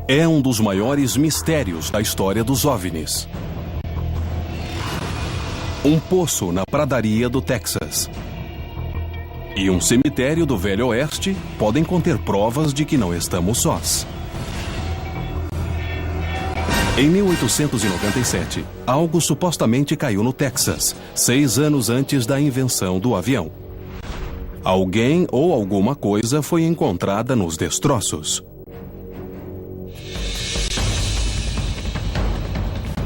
É um dos maiores mistérios da história dos OVNIs. Um poço na pradaria do Texas e um cemitério do Velho Oeste podem conter provas de que não estamos sós. Em 1897, algo supostamente caiu no Texas, 6 anos antes da invenção do avião. Alguém ou alguma coisa foi encontrada nos destroços.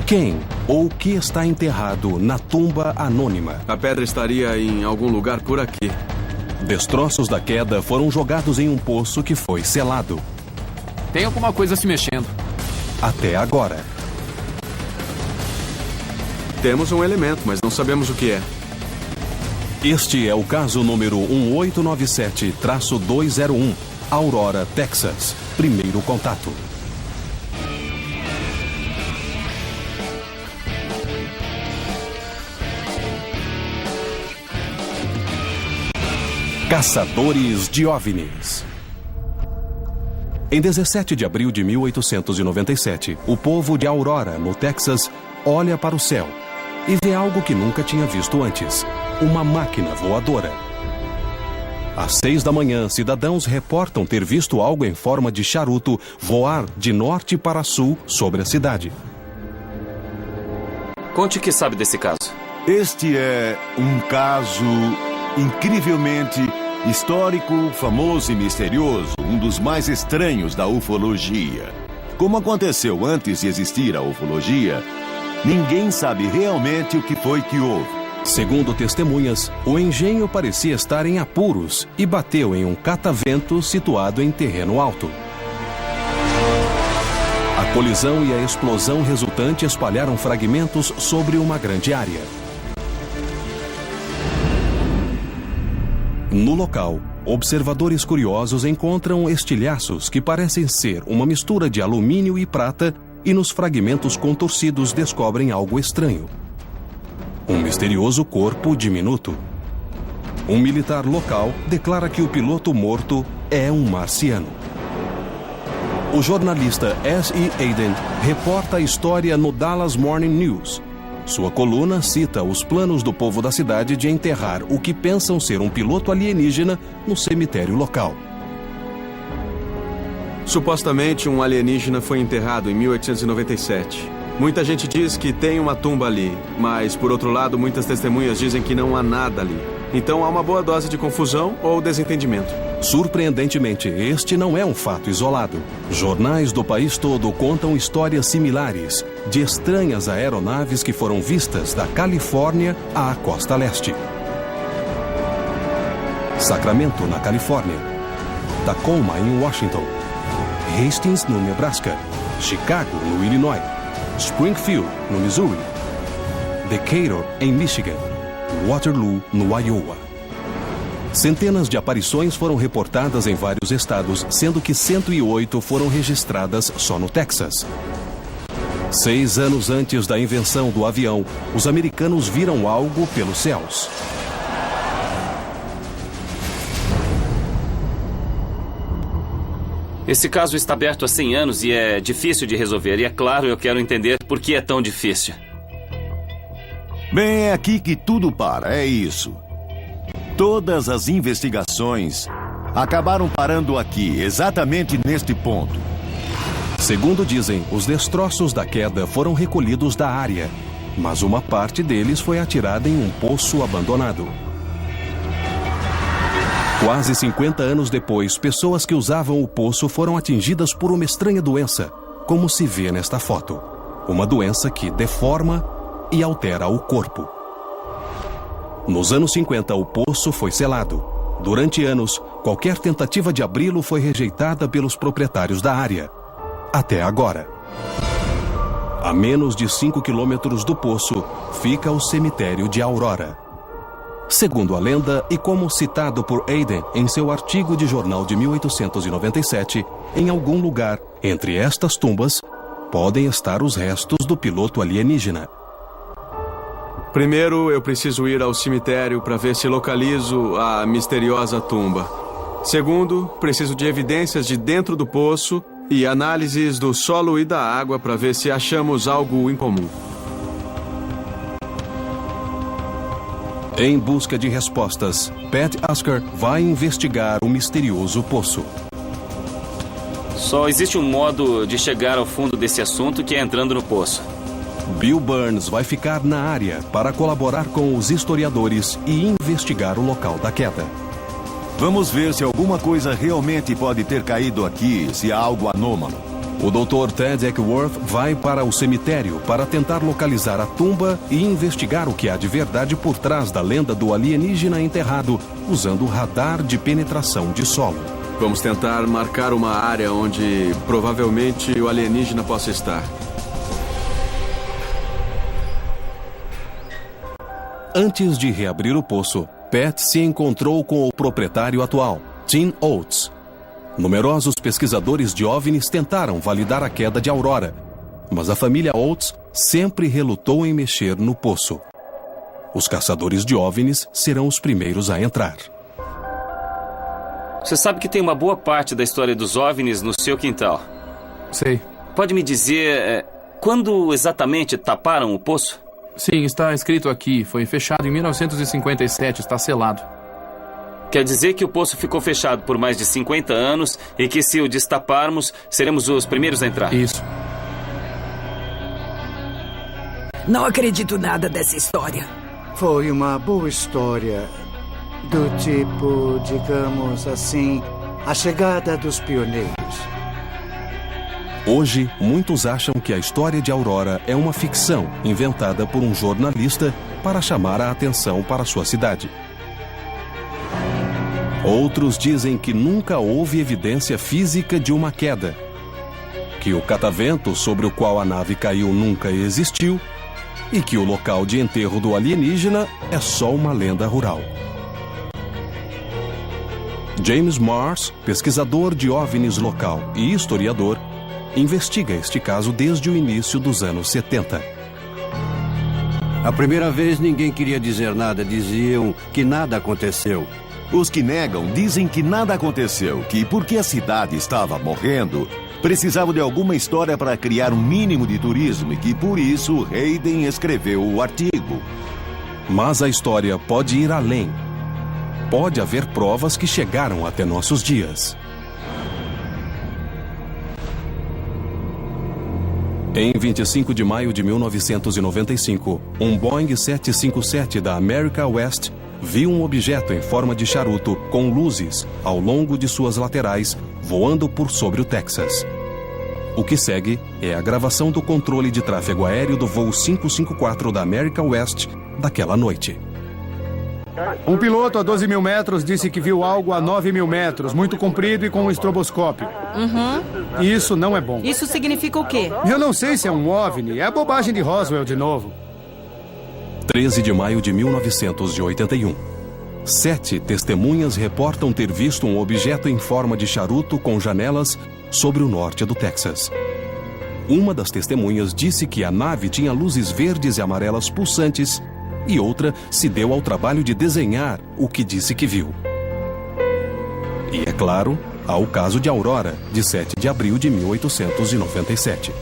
Quem ou o que está enterrado na tumba anônima? A pedra estaria em algum lugar por aqui. Destroços da queda foram jogados em um poço que foi selado. Tem alguma coisa se mexendo. Até agora. Temos um elemento, mas não sabemos o que é. Este é o caso número 1897-201, Aurora, Texas. Primeiro contato. Caçadores de OVNIs. Em 17 de abril de 1897, o povo de Aurora, no Texas, olha para o céu e vê algo que nunca tinha visto antes: uma máquina voadora. Às 6 da manhã, cidadãos reportam ter visto algo em forma de charuto voar de norte para sul sobre a cidade. Conte o que sabe desse caso. Este é um caso incrivelmente histórico, famoso e misterioso, um dos mais estranhos da ufologia. Como aconteceu antes de existir a ufologia, ninguém sabe realmente o que foi que houve. Segundo testemunhas, o engenho parecia estar em apuros e bateu em um catavento situado em terreno alto. A colisão e a explosão resultante espalharam fragmentos sobre uma grande área. No local, observadores curiosos encontram estilhaços que parecem ser uma mistura de alumínio e prata, e nos fragmentos contorcidos descobrem algo estranho: um misterioso corpo diminuto. Um militar local declara que o piloto morto é um marciano. O jornalista S.E. Aiden reporta a história no Dallas Morning News. Sua coluna cita os planos do povo da cidade de enterrar o que pensam ser um piloto alienígena no cemitério local. Supostamente, um alienígena foi enterrado em 1897. Muita gente diz que tem uma tumba ali, mas, por outro lado, muitas testemunhas dizem que não há nada ali. Então há uma boa dose de confusão ou desentendimento. Surpreendentemente, este não é um fato isolado. Jornais do país todo contam histórias similares de estranhas aeronaves que foram vistas da Califórnia à costa leste. Sacramento, na Califórnia. Tacoma, em Washington. Hastings, no Nebraska. Chicago, no Illinois. Springfield, no Missouri. Decatur, em Michigan. Waterloo, no Iowa. Centenas de aparições foram reportadas em vários estados, sendo que 108 foram registradas só no Texas. 6 anos antes da invenção do avião, os americanos viram algo pelos céus. Esse caso está aberto há 100 anos e é difícil de resolver. E é claro, eu quero entender por que é tão difícil. Bem, é aqui que tudo para, é isso. Todas as investigações acabaram parando aqui, exatamente neste ponto. Segundo dizem, os destroços da queda foram recolhidos da área, mas uma parte deles foi atirada em um poço abandonado. Quase 50 anos depois, pessoas que usavam o poço foram atingidas por uma estranha doença, como se vê nesta foto. Uma doença que deforma e altera o corpo. Nos anos 50, o poço foi selado. Durante anos, qualquer tentativa de abri-lo foi rejeitada pelos proprietários da área. Até agora. A menos de 5 quilômetros do poço, fica o cemitério de Aurora. Segundo a lenda, e como citado por Aiden em seu artigo de jornal de 1897, em algum lugar entre estas tumbas, podem estar os restos do piloto alienígena. Primeiro, eu preciso ir ao cemitério para ver se localizo a misteriosa tumba. Segundo, preciso de evidências de dentro do poço e análises do solo e da água para ver se achamos algo em comum. Em busca de respostas, Pat Asker vai investigar o misterioso poço. Só existe um modo de chegar ao fundo desse assunto, que é entrando no poço. Bill Burns vai ficar na área para colaborar com os historiadores e investigar o local da queda. Vamos ver se alguma coisa realmente pode ter caído aqui, se há algo anômalo. O Dr. Ted Eckworth vai para o cemitério para tentar localizar a tumba e investigar o que há de verdade por trás da lenda do alienígena enterrado, usando o radar de penetração de solo. Vamos tentar marcar uma área onde provavelmente o alienígena possa estar. Antes de reabrir o poço, Pat se encontrou com o proprietário atual, Tim Oates. Numerosos pesquisadores de OVNIs tentaram validar a queda de Aurora, mas a família Oates sempre relutou em mexer no poço. Os caçadores de OVNIs serão os primeiros a entrar. Você sabe que tem uma boa parte da história dos OVNIs no seu quintal. Sei. Pode me dizer quando exatamente taparam o poço? Sim, está escrito aqui. Foi fechado em 1957, está selado. Quer dizer que o poço ficou fechado por mais de 50 anos e que, se o destaparmos, seremos os primeiros a entrar. Isso. Não acredito nada dessa história. Foi uma boa história. Do tipo, digamos assim, a chegada dos pioneiros. Hoje, muitos acham que a história de Aurora é uma ficção inventada por um jornalista para chamar a atenção para sua cidade. Outros dizem que nunca houve evidência física de uma queda, que o catavento sobre o qual a nave caiu nunca existiu e que o local de enterro do alienígena é só uma lenda rural. James Mars, pesquisador de OVNIs local e historiador, investiga este caso desde o início dos anos 70. A primeira vez ninguém queria dizer nada, diziam que nada aconteceu. Os que negam dizem que nada aconteceu, que porque a cidade estava morrendo, precisavam de alguma história para criar um mínimo de turismo e que por isso Hayden escreveu o artigo. Mas a história pode ir além. Pode haver provas que chegaram até nossos dias. Em 25 de maio de 1995, um Boeing 757 da America West viu um objeto em forma de charuto com luzes ao longo de suas laterais voando por sobre o Texas. O que segue é a gravação do controle de tráfego aéreo do voo 554 da America West daquela noite. Um piloto a 12 mil metros disse que viu algo a 9 mil metros, muito comprido e com um estroboscópio. Isso não é bom. Isso significa o quê? Eu não sei se é um OVNI, é a bobagem de Roswell de novo. 13 de maio de 1981. 7 testemunhas reportam ter visto um objeto em forma de charuto com janelas sobre o norte do Texas. Uma das testemunhas disse que a nave tinha luzes verdes e amarelas pulsantes e outra se deu ao trabalho de desenhar o que disse que viu. E, é claro, há o caso de Aurora, de 7 de abril de 1897.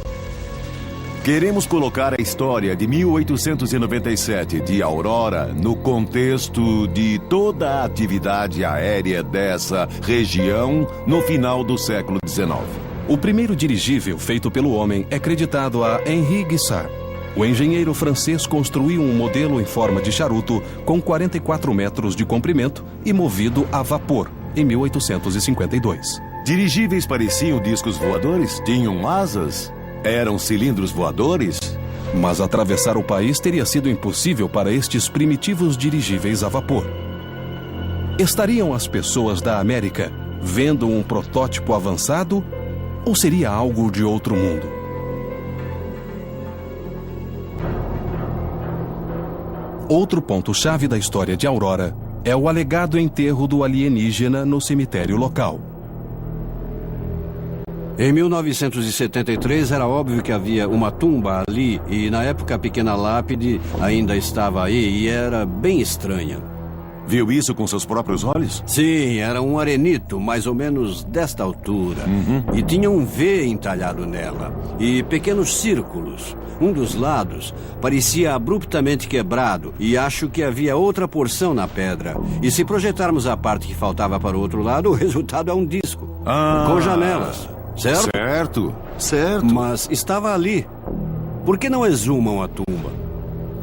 Queremos colocar a história de 1897 de Aurora no contexto de toda a atividade aérea dessa região no final do século XIX. O primeiro dirigível feito pelo homem é creditado a Henri Guissard. O engenheiro francês construiu um modelo em forma de charuto com 44 metros de comprimento e movido a vapor, em 1852. Dirigíveis pareciam discos voadores? Tinham asas? Eram cilindros voadores? Mas atravessar o país teria sido impossível para estes primitivos dirigíveis a vapor. Estariam as pessoas da América vendo um protótipo avançado ou seria algo de outro mundo? Outro ponto-chave da história de Aurora é o alegado enterro do alienígena no cemitério local. Em 1973 era óbvio que havia uma tumba ali e na época a pequena lápide ainda estava aí e era bem estranha. Viu isso com seus próprios olhos? Sim, era um arenito, mais ou menos desta altura. E tinha um V entalhado nela. E pequenos círculos. Um dos lados parecia abruptamente quebrado. E acho que havia outra porção na pedra. E se projetarmos a parte que faltava para o outro lado, o resultado é um disco. Com janelas. Certo? Certo. Mas estava ali. Por que não exumam a tumba?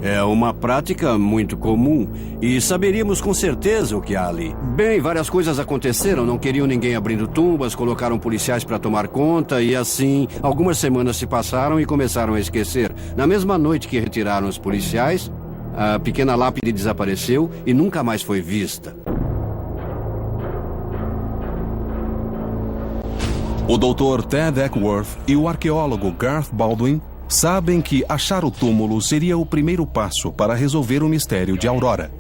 É uma prática muito comum e saberíamos com certeza o que há ali. Bem, várias coisas aconteceram. Não queriam ninguém abrindo tumbas, colocaram policiais para tomar conta e assim, algumas semanas se passaram e começaram a esquecer. Na mesma noite que retiraram os policiais, a pequena lápide desapareceu e nunca mais foi vista. O Dr. Ted Eckworth e o arqueólogo Garth Baldwin sabem que achar o túmulo seria o primeiro passo para resolver o mistério de Aurora.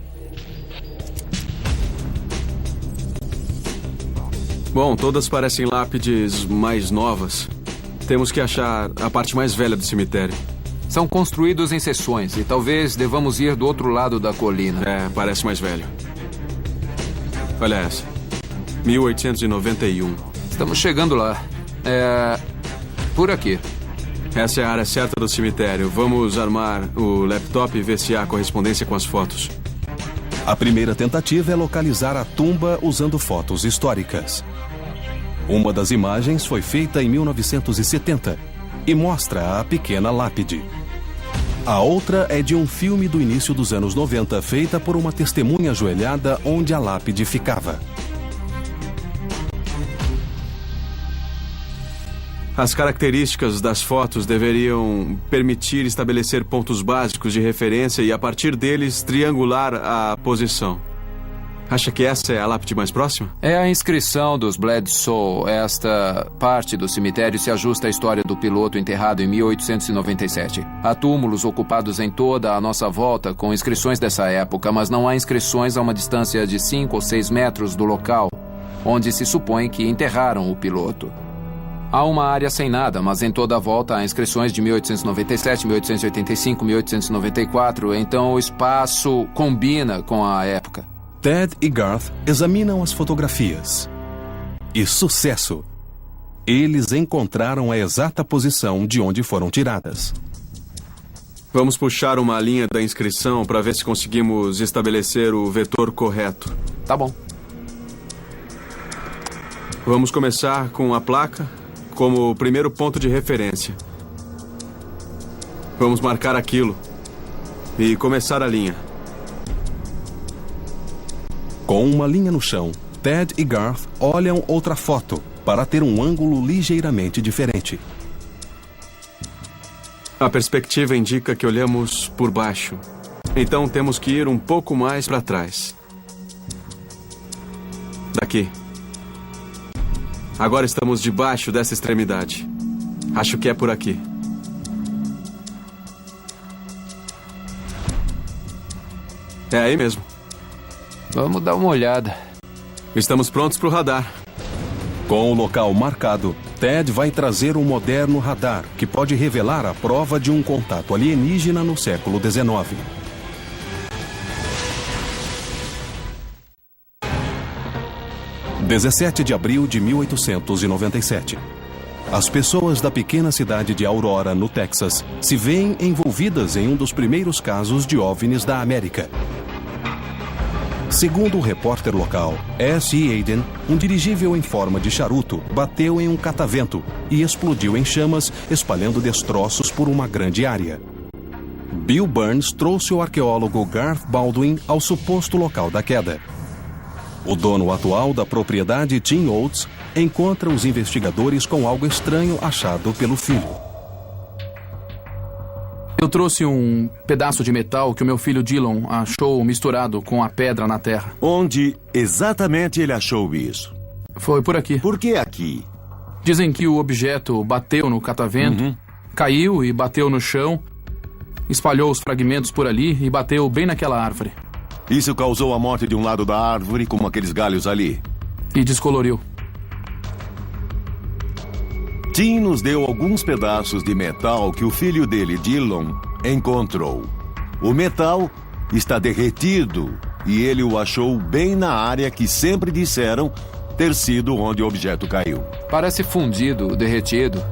Bom, todas parecem lápides mais novas. Temos que achar a parte mais velha do cemitério. São construídos em seções e talvez devamos ir do outro lado da colina. É, parece mais velho. Olha essa. 1891. Estamos chegando lá. Por aqui. Essa é a área certa do cemitério. Vamos armar o laptop e ver se há correspondência com as fotos. A primeira tentativa é localizar a tumba usando fotos históricas. Uma das imagens foi feita em 1970 e mostra a pequena lápide. A outra é de um filme do início dos anos 90, feita por uma testemunha ajoelhada onde a lápide ficava. As características das fotos deveriam permitir estabelecer pontos básicos de referência e, a partir deles, triangular a posição. Acha que essa é a lápide mais próxima? É a inscrição dos Bledsoe. Esta parte do cemitério se ajusta à história do piloto enterrado em 1897. Há túmulos ocupados em toda a nossa volta com inscrições dessa época, mas não há inscrições a uma distância de 5 ou 6 metros do local onde se supõe que enterraram o piloto. Há uma área sem nada, mas em toda a volta há inscrições de 1897, 1885, 1894, então o espaço combina com a época. Ted e Garth examinam as fotografias. E sucesso! Eles encontraram a exata posição de onde foram tiradas. Vamos puxar uma linha da inscrição para ver se conseguimos estabelecer o vetor correto. Tá bom. Vamos começar com a placa como o primeiro ponto de referência. Vamos marcar aquilo e começar a linha. Com uma linha no chão, Ted e Garth olham outra foto para ter um ângulo ligeiramente diferente. A perspectiva indica que olhamos por baixo. Então temos que ir um pouco mais para trás. Daqui. Agora estamos debaixo dessa extremidade. Acho que é por aqui. É aí mesmo. Vamos dar uma olhada. Estamos prontos para o radar. Com o local marcado, Ted vai trazer um moderno radar que pode revelar a prova de um contato alienígena no século XIX. – 17 de abril de 1897. As pessoas da pequena cidade de Aurora, no Texas, se veem envolvidas em um dos primeiros casos de OVNIs da América. Segundo o repórter local, S.E. Aiden, um dirigível em forma de charuto bateu em um catavento e explodiu em chamas, espalhando destroços por uma grande área. Bill Burns trouxe o arqueólogo Garth Baldwin ao suposto local da queda. O dono atual da propriedade, Tim Oates, encontra os investigadores com algo estranho achado pelo filho. Eu trouxe um pedaço de metal que o meu filho Dylan achou misturado com a pedra na terra. Onde exatamente ele achou isso? Foi por aqui. Por que aqui? Dizem que o objeto bateu no catavento, caiu e bateu no chão, espalhou os fragmentos por ali e bateu bem naquela árvore. Isso causou a morte de um lado da árvore, como aqueles galhos ali. E descoloriu. Tim nos deu alguns pedaços de metal que o filho dele, Dylan, encontrou. O metal está derretido e ele o achou bem na área que sempre disseram ter sido onde o objeto caiu. Parece fundido, derretido.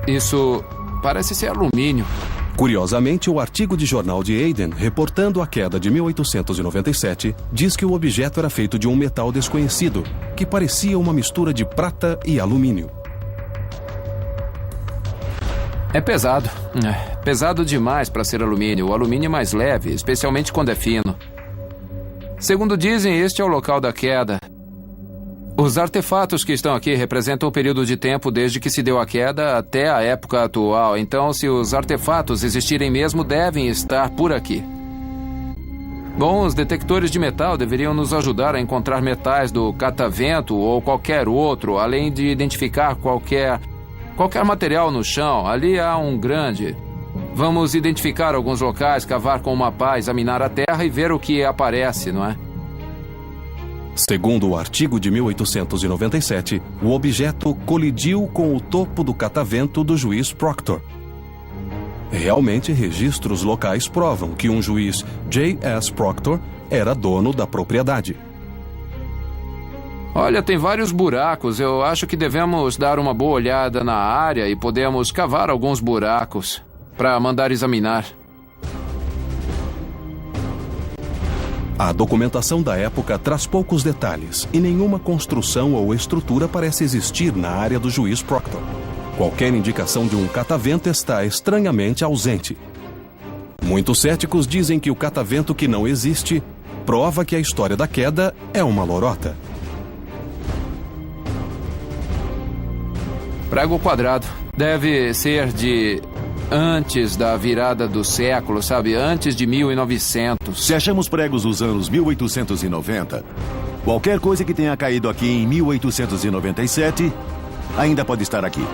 Isso parece ser alumínio. Curiosamente, o artigo de jornal de Aden, reportando a queda de 1897, diz que o objeto era feito de um metal desconhecido, que parecia uma mistura de prata e alumínio. É pesado. Pesado demais para ser alumínio. O alumínio é mais leve, especialmente quando é fino. Segundo dizem, este é o local da queda. Os artefatos que estão aqui representam o período de tempo desde que se deu a queda até a época atual. Então, se os artefatos existirem mesmo, devem estar por aqui. Bom, os detectores de metal deveriam nos ajudar a encontrar metais do catavento ou qualquer outro, além de identificar qualquer material no chão. Ali há um grande. Vamos identificar alguns locais, cavar com uma pá, examinar a terra e ver o que aparece, não é? Segundo o artigo de 1897, o objeto colidiu com o topo do catavento do juiz Proctor. Realmente, registros locais provam que um juiz J.S. Proctor era dono da propriedade. Olha, tem vários buracos. Eu acho que devemos dar uma boa olhada na área e podemos cavar alguns buracos para mandar examinar. A documentação da época traz poucos detalhes e nenhuma construção ou estrutura parece existir na área do juiz Proctor. Qualquer indicação de um catavento está estranhamente ausente. Muitos céticos dizem que o catavento que não existe prova que a história da queda é uma lorota. Prego quadrado. Deve ser de antes da virada do século, sabe? Antes de 1900. Se achamos pregos dos anos 1890, qualquer coisa que tenha caído aqui em 1897 ainda pode estar aqui.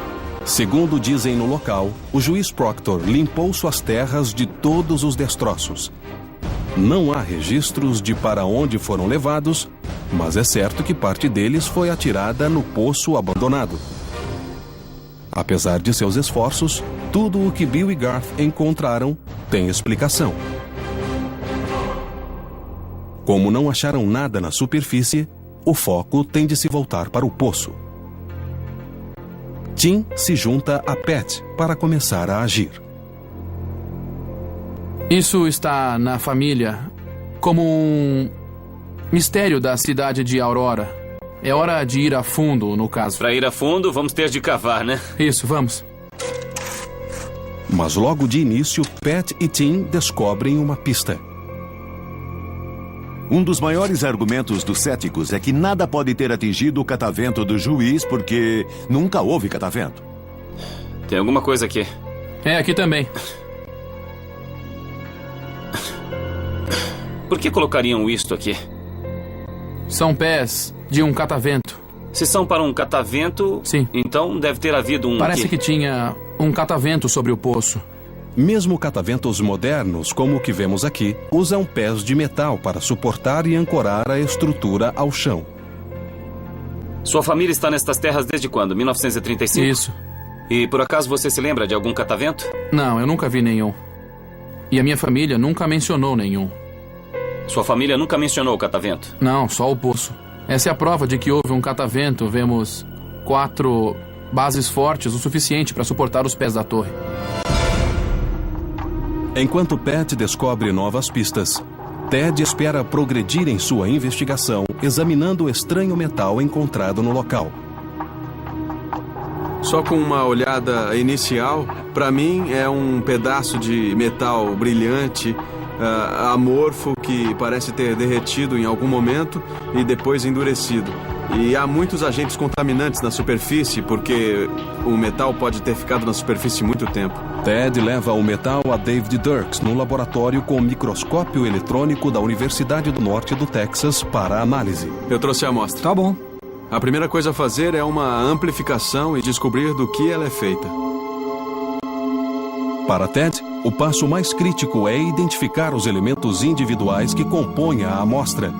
Segundo dizem no local, o juiz Proctor limpou suas terras de todos os destroços. Não há registros de para onde foram levados, mas é certo que parte deles foi atirada no poço abandonado. Apesar de seus esforços, tudo o que Bill e Garth encontraram tem explicação. Como não acharam nada na superfície, o foco tem de se voltar para o poço. Tim se junta a Pat para começar a agir. Isso está na família como um mistério da cidade de Aurora. É hora de ir a fundo, no caso. Para ir a fundo, vamos ter de cavar, né? Isso, vamos. Mas logo de início, Pat e Tim descobrem uma pista. Um dos maiores argumentos dos céticos é que nada pode ter atingido o catavento do juiz porque nunca houve catavento. Tem alguma coisa aqui. É, aqui também. Por que colocariam isto aqui? São pés de um catavento. Se são para um catavento, sim, então deve ter havido um... Parece que tinha um catavento sobre o poço. Mesmo cataventos modernos, como o que vemos aqui, usam pés de metal para suportar e ancorar a estrutura ao chão. Sua família está nestas terras desde quando? 1935? Isso. E por acaso você se lembra de algum catavento? Não, eu nunca vi nenhum. E a minha família nunca mencionou nenhum. Sua família nunca mencionou o catavento? Não, só o poço. Essa é a prova de que houve um catavento. Vemos 4 bases fortes o suficiente para suportar os pés da torre. Enquanto Pat descobre novas pistas, Ted espera progredir em sua investigação, examinando o estranho metal encontrado no local. Só com uma olhada inicial, para mim é um pedaço de metal brilhante, amorfo, que parece ter derretido em algum momento e depois endurecido. E há muitos agentes contaminantes na superfície, porque o metal pode ter ficado na superfície muito tempo. Ted leva o metal a David Dirks no laboratório com o microscópio eletrônico da Universidade do Norte do Texas para análise. Eu trouxe a amostra. Tá bom. A primeira coisa a fazer é uma amplificação e descobrir do que ela é feita. Para Ted, o passo mais crítico é identificar os elementos individuais que compõem a amostra.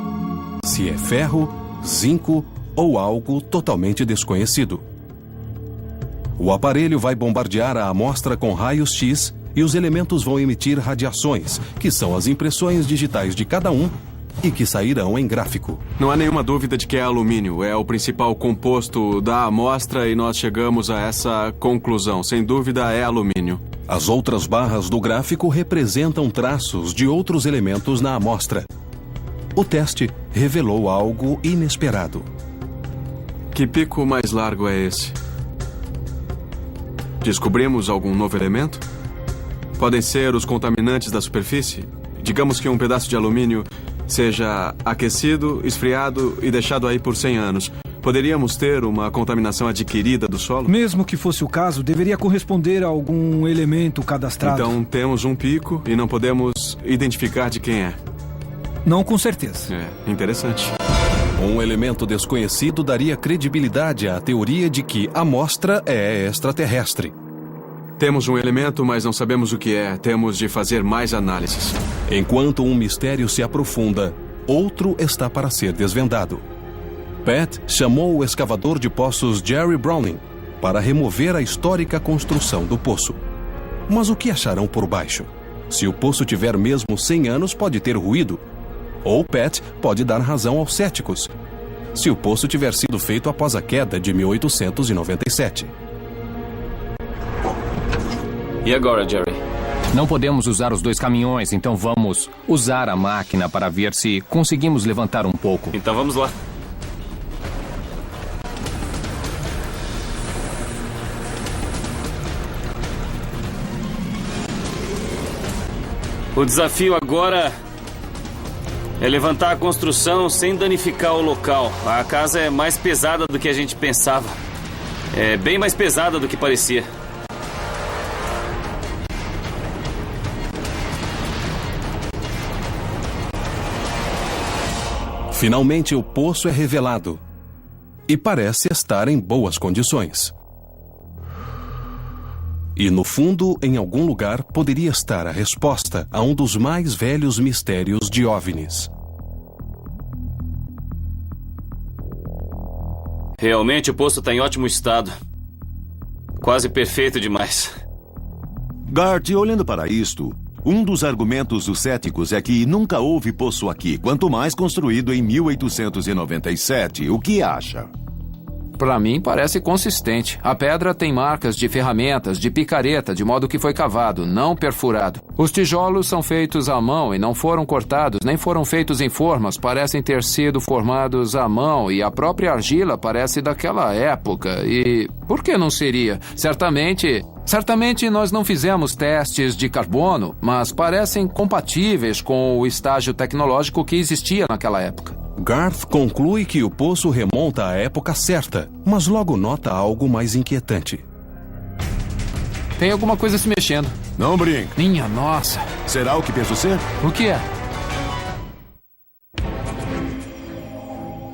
Se é ferro, zinco ou algo totalmente desconhecido. O aparelho vai bombardear a amostra com raios X e os elementos vão emitir radiações, que são as impressões digitais de cada um, e que sairão em gráfico. Não há nenhuma dúvida de que é alumínio. É o principal composto da amostra e nós chegamos a essa conclusão. Sem dúvida, é alumínio. As outras barras do gráfico representam traços de outros elementos na amostra. O teste revelou algo inesperado. Que pico mais largo é esse? Descobrimos algum novo elemento? Podem ser os contaminantes da superfície? Digamos que um pedaço de alumínio seja aquecido, esfriado e deixado aí por 100 anos. Poderíamos ter uma contaminação adquirida do solo? Mesmo que fosse o caso, deveria corresponder a algum elemento cadastrado. Então temos um pico e não podemos identificar de quem é. Não com certeza. É, interessante. Um elemento desconhecido daria credibilidade à teoria de que a amostra é extraterrestre. Temos um elemento, mas não sabemos o que é. Temos de fazer mais análises. Enquanto um mistério se aprofunda, outro está para ser desvendado. Pat chamou o escavador de poços Jerry Browning para remover a histórica construção do poço. Mas o que acharão por baixo? Se o poço tiver mesmo 100 anos, pode ter ruído. Ou Pat pode dar razão aos céticos, se o poço tiver sido feito após a queda de 1897. E agora, Jerry? Não podemos usar os 2 caminhões, então vamos usar a máquina para ver se conseguimos levantar um pouco. Então vamos lá. O desafio agora é levantar a construção sem danificar o local. A casa é mais pesada do que a gente pensava. É bem mais pesada do que parecia. Finalmente o poço é revelado e parece estar em boas condições. E no fundo, em algum lugar, poderia estar a resposta a um dos mais velhos mistérios de OVNIs. Realmente o poço está em ótimo estado. Quase perfeito demais. Gart, olhando para isto, um dos argumentos dos céticos é que nunca houve poço aqui, quanto mais construído em 1897. O que acha? Para mim, parece consistente. A pedra tem marcas de ferramentas, de picareta, de modo que foi cavado, não perfurado. Os tijolos são feitos à mão e não foram cortados, nem foram feitos em formas. Parecem ter sido formados à mão e a própria argila parece daquela época. E por que não seria? Certamente nós não fizemos testes de carbono, mas parecem compatíveis com o estágio tecnológico que existia naquela época. Garth conclui que o poço remonta à época certa, mas logo nota algo mais inquietante. Tem alguma coisa se mexendo. Não brinque. Minha nossa. Será o que penso ser? O que é?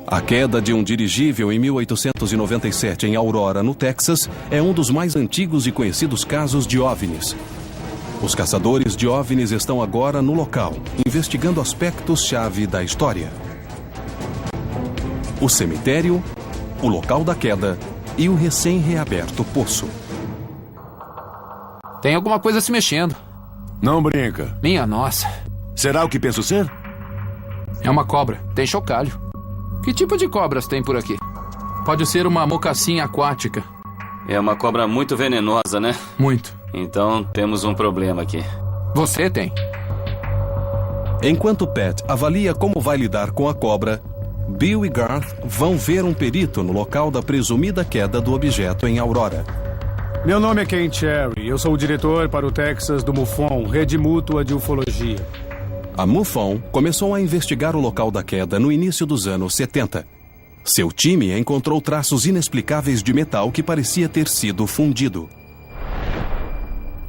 A queda de um dirigível em 1897 em Aurora, no Texas, é um dos mais antigos e conhecidos casos de OVNIs. Os caçadores de OVNIs estão agora no local, investigando aspectos-chave da história. O cemitério, o local da queda e o recém-reaberto poço. Tem alguma coisa se mexendo. Não brinca. Minha nossa. Será o que penso ser? É uma cobra. Tem chocalho. Que tipo de cobras tem por aqui? Pode ser uma mocassim aquática. É uma cobra muito venenosa, né? Muito. Então temos um problema aqui. Você tem. Enquanto Pat avalia como vai lidar com a cobra, Bill e Garth vão ver um perito no local da presumida queda do objeto em Aurora. Meu nome é Ken Cherry. Eu sou o diretor para o Texas do MUFON, Rede Mútua de Ufologia. A MUFON começou a investigar o local da queda no início dos anos 70. Seu time encontrou traços inexplicáveis de metal que parecia ter sido fundido.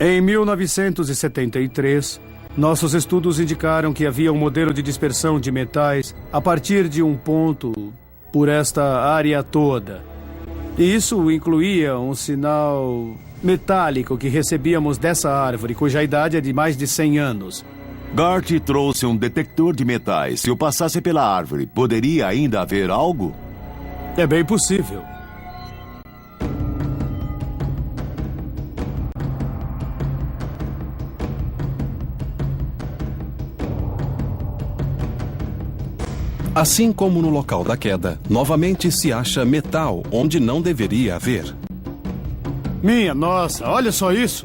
Em 1973, nossos estudos indicaram que havia um modelo de dispersão de metais a partir de um ponto por esta área toda. E isso incluía um sinal metálico que recebíamos dessa árvore, cuja idade é de mais de 100 anos. Gart trouxe um detector de metais. Se o passasse pela árvore, poderia ainda haver algo? É bem possível. Assim como no local da queda, novamente se acha metal onde não deveria haver. Minha nossa, olha só isso!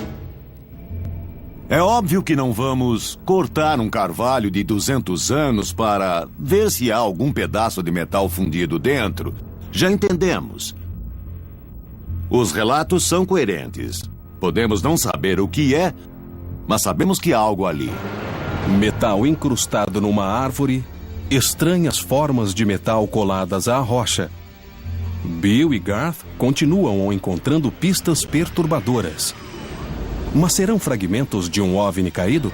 É óbvio que não vamos cortar um carvalho de 200 anos para ver se há algum pedaço de metal fundido dentro. Já entendemos. Os relatos são coerentes. Podemos não saber o que é, mas sabemos que há algo ali. Metal incrustado numa árvore, estranhas formas de metal coladas à rocha. Bill e Garth continuam encontrando pistas perturbadoras. Mas serão fragmentos de um OVNI caído?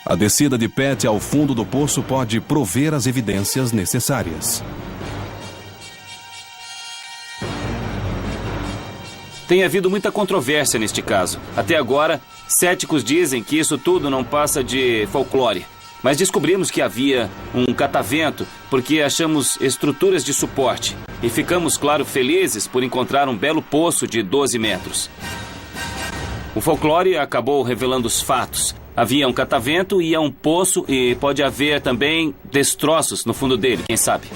A descida de Pat ao fundo do poço pode prover as evidências necessárias. Tem havido muita controvérsia neste caso. Até agora, céticos dizem que isso tudo não passa de folclore. Mas descobrimos que havia um catavento porque achamos estruturas de suporte. E ficamos, claro, felizes por encontrar um belo poço de 12 metros. O folclore acabou revelando os fatos. Havia um catavento e um poço e pode haver também destroços no fundo dele, quem sabe.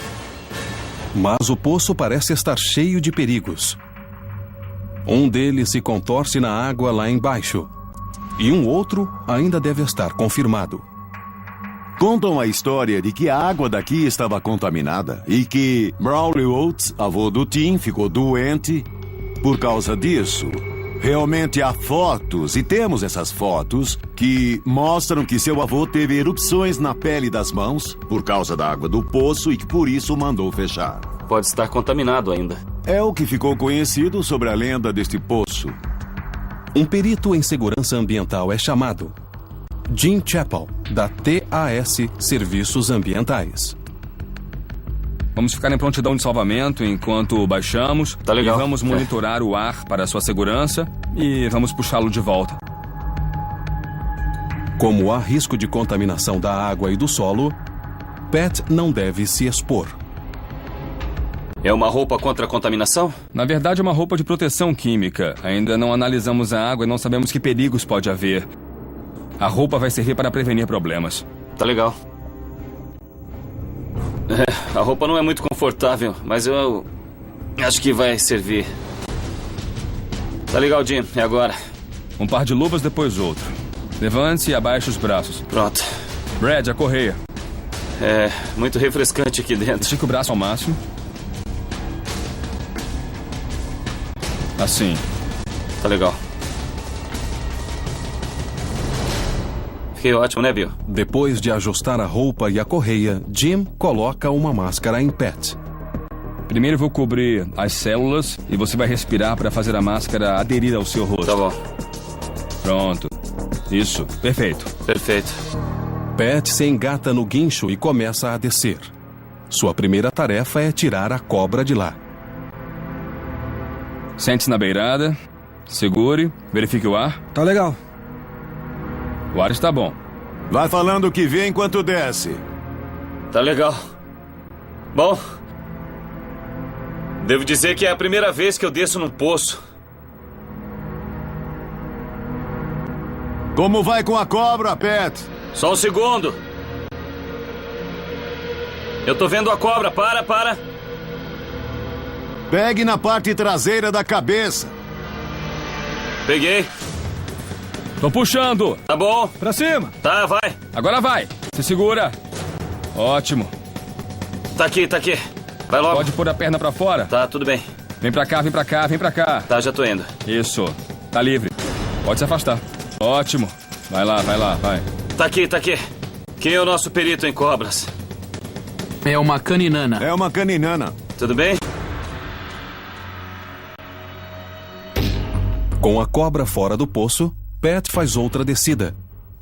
Mas o poço parece estar cheio de perigos. Um deles se contorce na água lá embaixo. E um outro ainda deve estar confirmado. Contam a história de que a água daqui estava contaminada e que Brawley Oates, avô do Tim, ficou doente por causa disso. Realmente há fotos, e temos essas fotos, que mostram que seu avô teve erupções na pele das mãos por causa da água do poço e que por isso mandou fechar. Pode estar contaminado ainda. É o que ficou conhecido sobre a lenda deste poço. Um perito em segurança ambiental é chamado. Jim Chappell, da TAS Serviços Ambientais. Vamos ficar em prontidão de salvamento enquanto baixamos. Tá legal. E vamos monitorar o ar para sua segurança e vamos puxá-lo de volta. Como há risco de contaminação da água e do solo, Pat não deve se expor. É uma roupa contra a contaminação? Na verdade, é uma roupa de proteção química. Ainda não analisamos a água e não sabemos que perigos pode haver. A roupa vai servir para prevenir problemas. Tá legal. A roupa não é muito confortável, mas eu acho que vai servir. Tá legal, Jim. É agora. Um par de luvas, depois outro. Levante-se e abaixe os braços. Pronto. Brad, a correia. É muito refrescante aqui dentro. Estique o braço ao máximo. Assim. Tá legal. Fiquei ótimo, né, Bill? Depois de ajustar a roupa e a correia, Jim coloca uma máscara em Pat. Primeiro vou cobrir as células e você vai respirar para fazer a máscara aderir ao seu rosto. Tá bom. Pronto. Isso. Perfeito. Perfeito. Pat se engata no guincho e começa a descer. Sua primeira tarefa é tirar a cobra de lá. Sente-se na beirada. Segure. Verifique o ar. Tá legal. O ar está bom. Vai falando o que vê enquanto desce. Tá legal. Bom, devo dizer que é a primeira vez que eu desço num poço. Como vai com a cobra, Pat? Só um segundo. Eu tô vendo a cobra. Para. Pegue na parte traseira da cabeça. Peguei. Tô puxando. Tá bom. Pra cima. Tá, vai. Agora vai. Se segura. Ótimo. Tá aqui. Vai logo. Pode pôr a perna pra fora? Tá, tudo bem. Vem pra cá. Tá, já tô indo. Isso. Tá livre. Pode se afastar. Ótimo. Vai lá, vai. Tá aqui. Quem é o nosso perito em cobras? É uma caninana. É uma caninana. Tudo bem? Com a cobra fora do poço, Pat faz outra descida.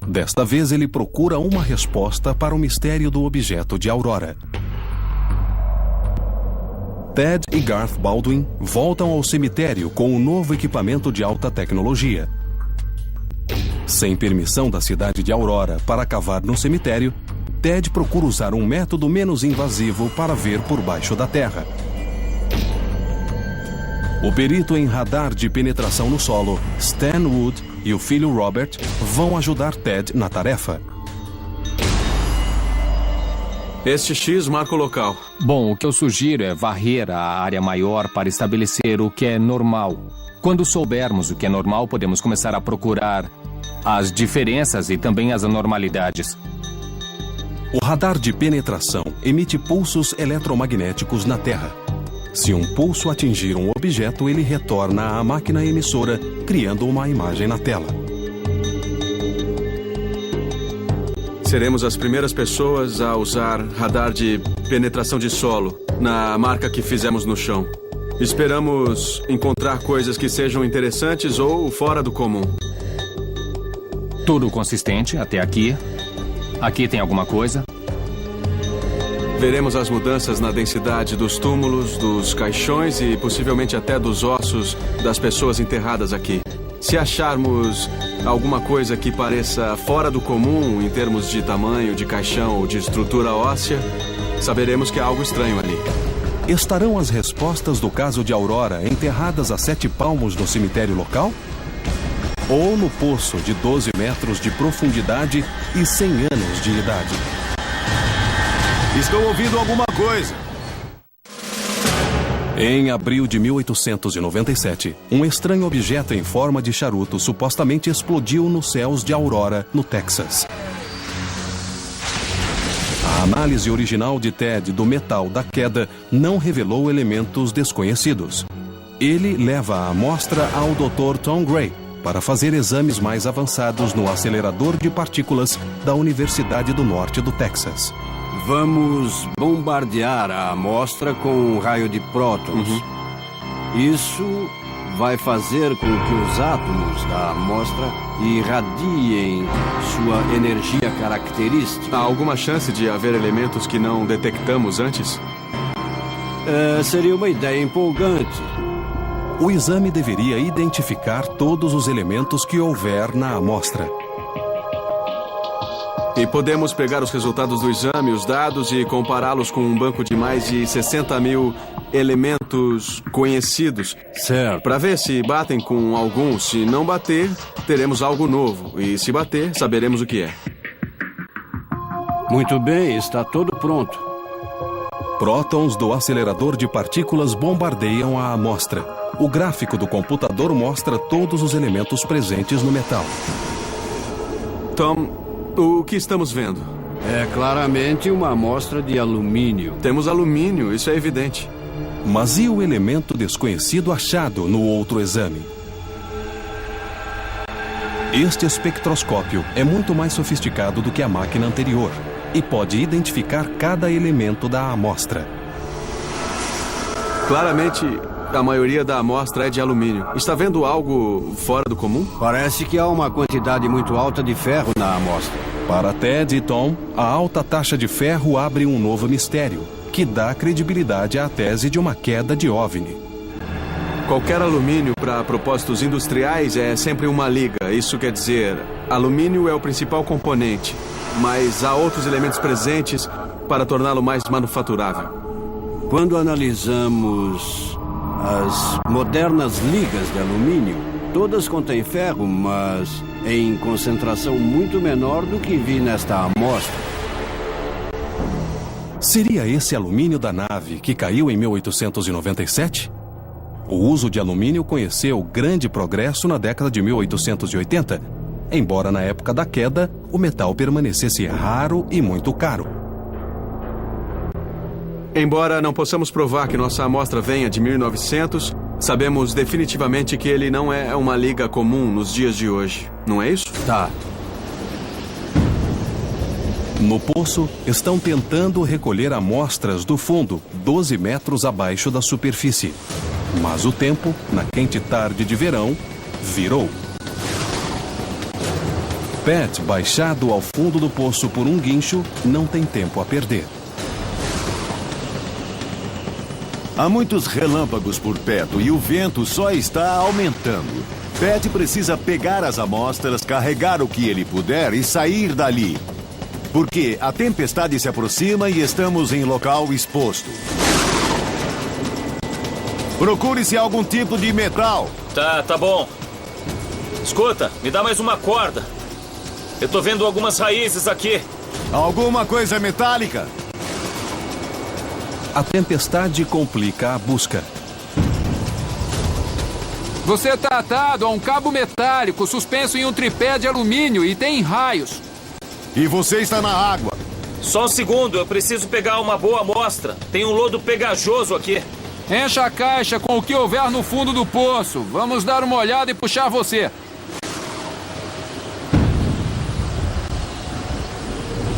Desta vez ele procura uma resposta para o mistério do objeto de Aurora. Ted e Garth Baldwin voltam ao cemitério com um novo equipamento de alta tecnologia. Sem permissão da cidade de Aurora para cavar no cemitério, Ted procura usar um método menos invasivo para ver por baixo da terra. O perito em radar de penetração no solo, Stan Wood, e o filho Robert vão ajudar Ted na tarefa. Este X marca o local. Bom, o que eu sugiro é varrer a área maior para estabelecer o que é normal. Quando soubermos o que é normal, podemos começar a procurar as diferenças e também as anormalidades. O radar de penetração emite pulsos eletromagnéticos na Terra. Se um pulso atingir um objeto, ele retorna à máquina emissora, criando uma imagem na tela. Seremos as primeiras pessoas a usar radar de penetração de solo na marca que fizemos no chão. Esperamos encontrar coisas que sejam interessantes ou fora do comum. Tudo consistente até aqui. Aqui tem alguma coisa? Veremos as mudanças na densidade dos túmulos, dos caixões e possivelmente até dos ossos das pessoas enterradas aqui. Se acharmos alguma coisa que pareça fora do comum em termos de tamanho, de caixão ou de estrutura óssea, saberemos que há algo estranho ali. Estarão as respostas do caso de Aurora enterradas a 7 palmos no cemitério local? Ou no poço de 12 metros de profundidade e 100 anos de idade? Estou ouvindo alguma coisa. Em abril de 1897, um estranho objeto em forma de charuto supostamente explodiu nos céus de Aurora, no Texas. A análise original de Ted do metal da queda não revelou elementos desconhecidos. Ele leva a amostra ao Dr. Tom Gray para fazer exames mais avançados no acelerador de partículas da Universidade do Norte do Texas. Vamos bombardear a amostra com um raio de prótons. Isso vai fazer com que os átomos da amostra irradiem sua energia característica. Há alguma chance de haver elementos que não detectamos antes? Seria uma ideia empolgante. O exame deveria identificar todos os elementos que houver na amostra. E podemos pegar os resultados do exame, os dados, e compará-los com um banco de mais de 60 mil elementos conhecidos. Certo. Para ver se batem com algum. Se não bater, teremos algo novo. E se bater, saberemos o que é. Muito bem, está tudo pronto. Prótons do acelerador de partículas bombardeiam a amostra. O gráfico do computador mostra todos os elementos presentes no metal. Tom, o que estamos vendo? É claramente uma amostra de alumínio. Temos alumínio, isso é evidente. Mas e o elemento desconhecido achado no outro exame? Este espectroscópio é muito mais sofisticado do que a máquina anterior e pode identificar cada elemento da amostra. Claramente, a maioria da amostra é de alumínio. Está vendo algo fora do comum? Parece que há uma quantidade muito alta de ferro na amostra. Para Ted e Tom, a alta taxa de ferro abre um novo mistério, que dá credibilidade à tese de uma queda de OVNI. Qualquer alumínio para propósitos industriais é sempre uma liga. Isso quer dizer, alumínio é o principal componente, mas há outros elementos presentes para torná-lo mais manufaturável. Quando analisamos as modernas ligas de alumínio, todas contêm ferro, mas em concentração muito menor do que vi nesta amostra. Seria esse alumínio da nave que caiu em 1897? O uso de alumínio conheceu grande progresso na década de 1880, embora na época da queda o metal permanecesse raro e muito caro. Embora não possamos provar que nossa amostra venha de 1900, sabemos definitivamente que ele não é uma liga comum nos dias de hoje. Não é isso? Tá. No poço, estão tentando recolher amostras do fundo, 12 metros abaixo da superfície. Mas o tempo, na quente tarde de verão, virou. Pat, baixado ao fundo do poço por um guincho, não tem tempo a perder. Há muitos relâmpagos por perto e o vento só está aumentando. Pat precisa pegar as amostras, carregar o que ele puder e sair dali. Porque a tempestade se aproxima e estamos em local exposto. Procure-se algum tipo de metal. Tá bom. Escuta, me dá mais uma corda. Eu tô vendo algumas raízes aqui. Alguma coisa metálica? A tempestade complica a busca. Você está atado a um cabo metálico suspenso em um tripé de alumínio e tem raios. E você está na água. Só um segundo, eu preciso pegar uma boa amostra. Tem um lodo pegajoso aqui. Encha a caixa com o que houver no fundo do poço. Vamos dar uma olhada e puxar você.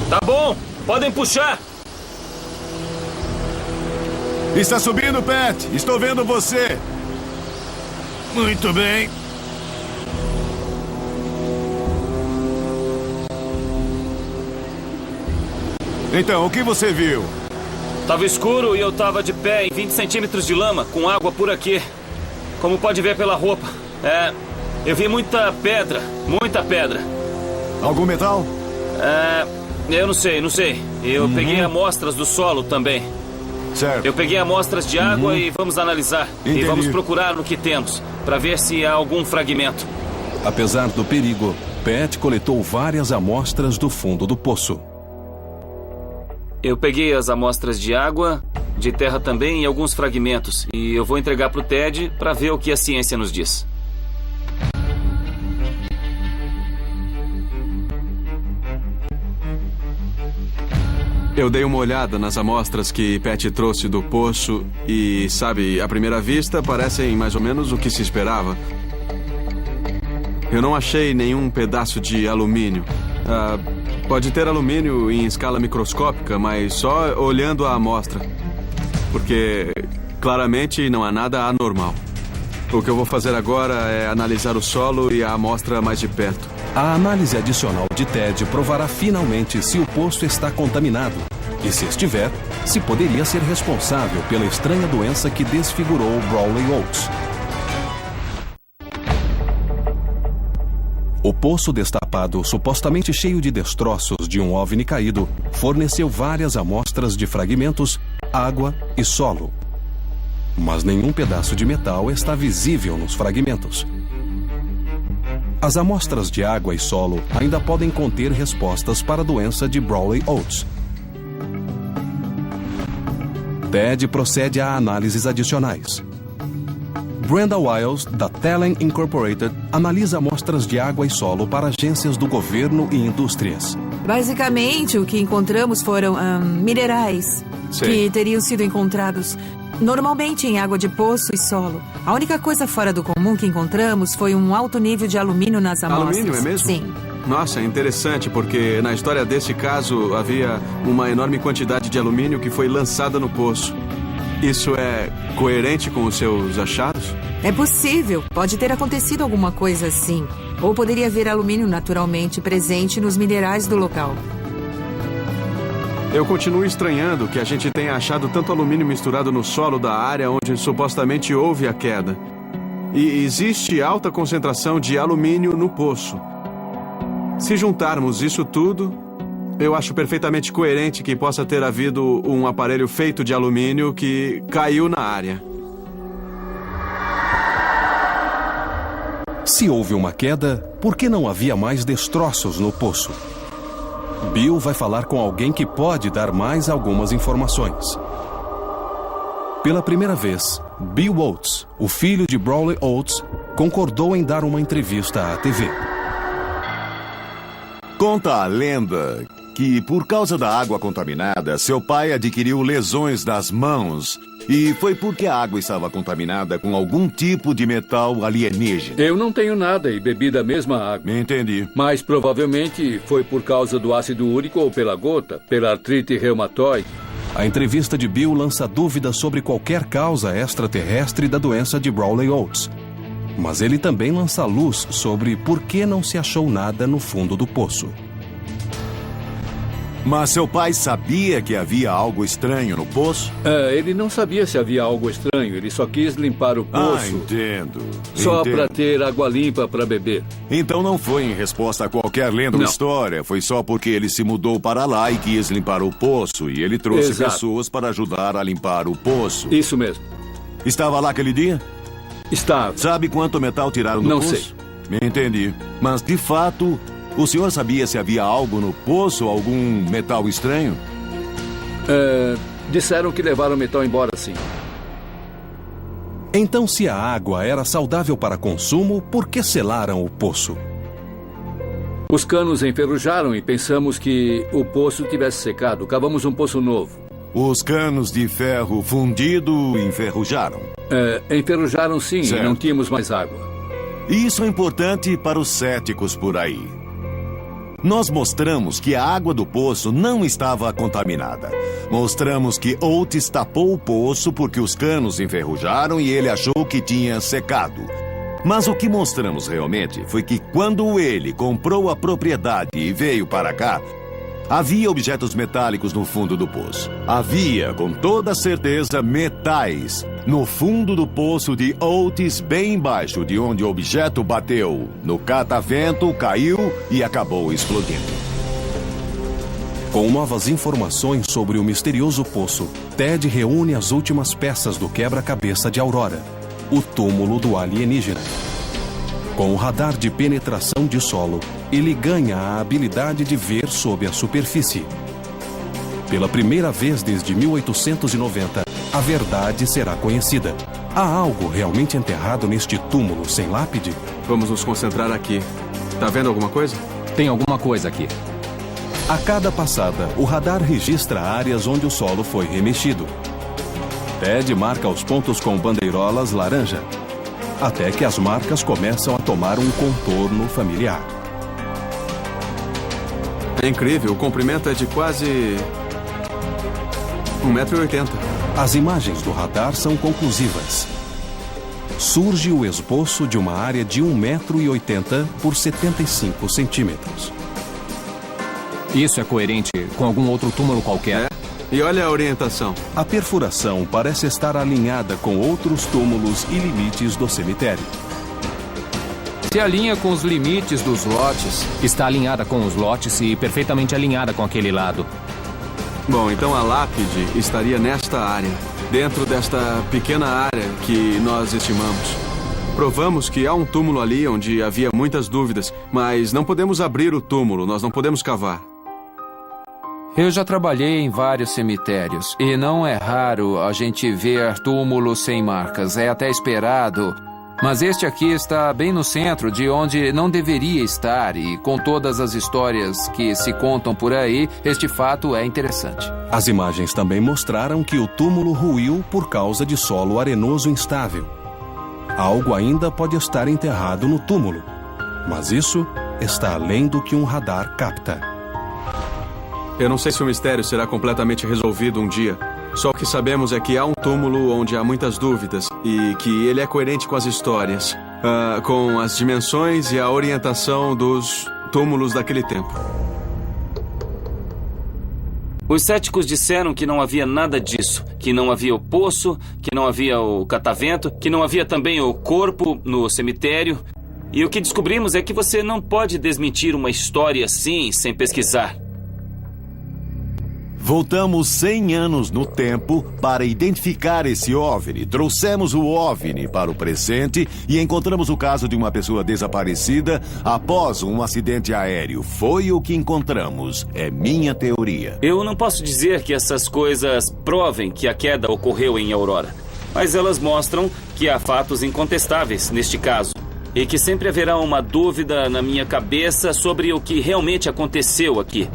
Tá bom, podem puxar. Está subindo, Pat. Estou vendo você. Muito bem. Então, o que você viu? Tava escuro e eu tava de pé em 20 centímetros de lama, com água por aqui. Como pode ver pela roupa. Eu vi muita pedra, muita pedra. Algum metal? Eu não sei. Eu peguei amostras do solo também. Certo. Eu peguei amostras de água e vamos analisar. Entendi. E vamos procurar no que temos, para ver se há algum fragmento. Apesar do perigo, Pat coletou várias amostras do fundo do poço. Eu peguei as amostras de água, de terra também e alguns fragmentos. E eu vou entregar para o Ted para ver o que a ciência nos diz. Eu dei uma olhada nas amostras que Pat trouxe do poço e, sabe, à primeira vista parecem mais ou menos o que se esperava. Eu não achei nenhum pedaço de alumínio. Pode ter alumínio em escala microscópica, mas só olhando a amostra. Porque claramente não há nada anormal. O que eu vou fazer agora é analisar o solo e a amostra mais de perto. A análise adicional de Ted provará finalmente se o poço está contaminado e, se estiver, se poderia ser responsável pela estranha doença que desfigurou Brawley Oats. O poço destapado, supostamente cheio de destroços de um OVNI caído, forneceu várias amostras de fragmentos, água e solo. Mas nenhum pedaço de metal está visível nos fragmentos. As amostras de água e solo ainda podem conter respostas para a doença de Brawley Oats. Ted procede a análises adicionais. Brenda Wiles, da Telen Incorporated, analisa amostras de água e solo para agências do governo e indústrias. Basicamente, o que encontramos foram minerais que teriam sido encontrados normalmente em água de poço e solo. A única coisa fora do comum que encontramos foi um alto nível de alumínio nas amostras. Alumínio, é mesmo? Sim. Nossa, é interessante, porque na história desse caso havia uma enorme quantidade de alumínio que foi lançada no poço. Isso é coerente com os seus achados? É possível. Pode ter acontecido alguma coisa assim. Ou poderia haver alumínio naturalmente presente nos minerais do local. Eu continuo estranhando que a gente tenha achado tanto alumínio misturado no solo da área onde supostamente houve a queda. E existe alta concentração de alumínio no poço. Se juntarmos isso tudo, eu acho perfeitamente coerente que possa ter havido um aparelho feito de alumínio que caiu na área. Se houve uma queda, por que não havia mais destroços no poço? Bill vai falar com alguém que pode dar mais algumas informações. Pela primeira vez, Bill Oates, o filho de Brawley Oats, concordou em dar uma entrevista à TV. Conta a lenda que, por causa da água contaminada, seu pai adquiriu lesões das mãos. E foi porque a água estava contaminada com algum tipo de metal alienígena. Eu não tenho nada e bebi da mesma água. Entendi. Mas provavelmente foi por causa do ácido úrico ou pela gota, pela artrite reumatoide. A entrevista de Bill lança dúvidas sobre qualquer causa extraterrestre da doença de Brawley Oats. Mas ele também lança luz sobre por que não se achou nada no fundo do poço. Mas seu pai sabia que havia algo estranho no poço? Ele não sabia se havia algo estranho. Ele só quis limpar o poço. Entendo. Só para ter água limpa para beber. Então não foi em resposta a qualquer lenda ou história. Foi só porque ele se mudou para lá e quis limpar o poço. E ele trouxe pessoas para ajudar a limpar o poço. Isso mesmo. Estava lá aquele dia? Estava. Sabe quanto metal tiraram do poço? Não sei. Entendi. Mas, de fato, o senhor sabia se havia algo no poço, algum metal estranho? Disseram que levaram o metal embora, sim. Então, se a água era saudável para consumo, por que selaram o poço? Os canos enferrujaram e pensamos que o poço tivesse secado. Cavamos um poço novo. Os canos de ferro fundido enferrujaram. Enferrujaram sim, certo. E não tínhamos mais água. Isso é importante para os céticos por aí. Nós mostramos que a água do poço não estava contaminada. Mostramos que Otis tapou o poço porque os canos enferrujaram e ele achou que tinha secado. Mas o que mostramos realmente foi que quando ele comprou a propriedade e veio para cá, havia objetos metálicos no fundo do poço. Havia, com toda certeza, metais no fundo do poço de Otis, bem embaixo de onde o objeto bateu. No catavento, caiu e acabou explodindo. Com novas informações sobre o misterioso poço, Ted reúne as últimas peças do quebra-cabeça de Aurora, o túmulo do alienígena. Com o radar de penetração de solo, ele ganha a habilidade de ver sob a superfície. Pela primeira vez desde 1890, a verdade será conhecida. Há algo realmente enterrado neste túmulo sem lápide? Vamos nos concentrar aqui. Tá vendo alguma coisa? Tem alguma coisa aqui. A cada passada, o radar registra áreas onde o solo foi remexido. Ted marca os pontos com bandeirolas laranja, até que as marcas começam a tomar um contorno familiar. É incrível, o comprimento é de quase 1,80 m. As imagens do radar são conclusivas. Surge o esboço de uma área de 1,80 m por 75 centímetros. Isso é coerente com algum outro túmulo qualquer? E olha a orientação. A perfuração parece estar alinhada com outros túmulos e limites do cemitério. Se alinha com os limites dos lotes. Está alinhada com os lotes e perfeitamente alinhada com aquele lado. Bom, então a lápide estaria nesta área, dentro desta pequena área que nós estimamos. Provamos que há um túmulo ali onde havia muitas dúvidas, mas não podemos abrir o túmulo, nós não podemos cavar. Eu já trabalhei em vários cemitérios e não é raro a gente ver túmulos sem marcas. É até esperado. Mas este aqui está bem no centro de onde não deveria estar e com todas as histórias que se contam por aí, este fato é interessante. As imagens também mostraram que o túmulo ruiu por causa de solo arenoso instável. Algo ainda pode estar enterrado no túmulo, mas isso está além do que um radar capta. Eu não sei se o mistério será completamente resolvido um dia. Só o que sabemos é que há um túmulo onde há muitas dúvidas e que ele é coerente com as histórias, com as dimensões e a orientação dos túmulos daquele tempo. Os céticos disseram que não havia nada disso, que não havia o poço, que não havia o catavento, que não havia também o corpo no cemitério. E o que descobrimos é que você não pode desmentir uma história assim sem pesquisar. Voltamos 100 anos no tempo para identificar esse OVNI. Trouxemos o OVNI para o presente e encontramos o caso de uma pessoa desaparecida após um acidente aéreo. Foi o que encontramos. É minha teoria. Eu não posso dizer que essas coisas provem que a queda ocorreu em Aurora, mas elas mostram que há fatos incontestáveis neste caso e que sempre haverá uma dúvida na minha cabeça sobre o que realmente aconteceu aqui.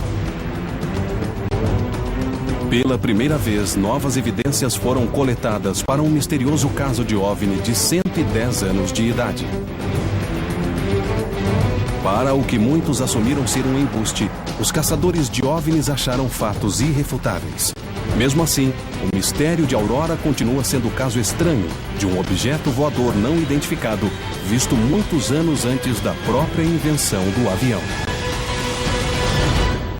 Pela primeira vez, novas evidências foram coletadas para um misterioso caso de OVNI de 110 anos de idade. Para o que muitos assumiram ser um embuste, os caçadores de OVNIs acharam fatos irrefutáveis. Mesmo assim, o mistério de Aurora continua sendo o caso estranho de um objeto voador não identificado, visto muitos anos antes da própria invenção do avião.